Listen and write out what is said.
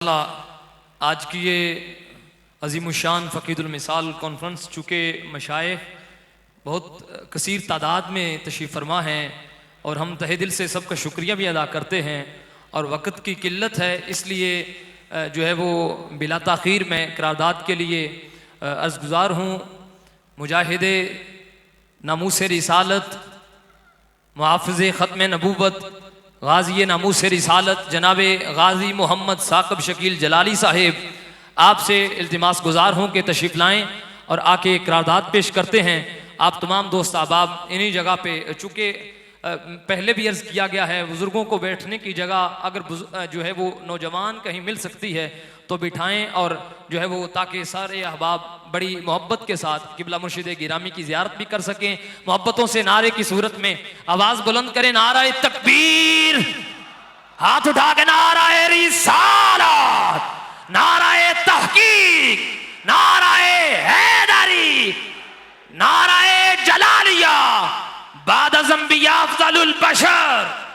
आज की ये अजीमुशान फ़कीदुल मिसाल कॉन्फ्रेंस चूँकि मशाइख बहुत कसीर तादाद में तशरीफ़ फरमा हैं और हम तहे दिल से सबका शुक्रिया भी अदा करते हैं और वक़्त की किल्लत है, इसलिए जो है वो बिला ताख़ीर में करारदाद के लिए अर्ज़ गुज़ार हूँ। मुजाहिदे नामूस रिसालत, मुहाफ़िज़े ख़त्म नबूवत, गाज़ी नामूस रिसालत जनाब गाज़ी मोहम्मद साक़ब शकील जलाली साहिब आपसे इल्तिमास गुज़ार हूँ कि तशरीफ़ लाएँ और आके करारदाद पेश करते हैं। आप तमाम दोस्त अहबाब इन्हीं जगह पे, चूँकि पहले भी अर्ज़ किया गया है, बुज़ुर्गों को बैठने की जगह अगर जो है वो नौजवान कहीं मिल सकती है तो बिठाएँ और जो है वो ताकि सारे अहबाब बड़ी मोहब्बत के साथ किबला मुर्शिद गिरामी की ज़ियारत भी कर सकें। मोहब्बतों से नारे की सूरत में आवाज़ बुलंद करें, नाराए तकबीर, हाथ उठा के नाराए रिसालत, नाराए तहकीक, नाराए हैदरी, नाराए जलालिया, बाद अज़ अंबिया अफ़ज़लुल बशर।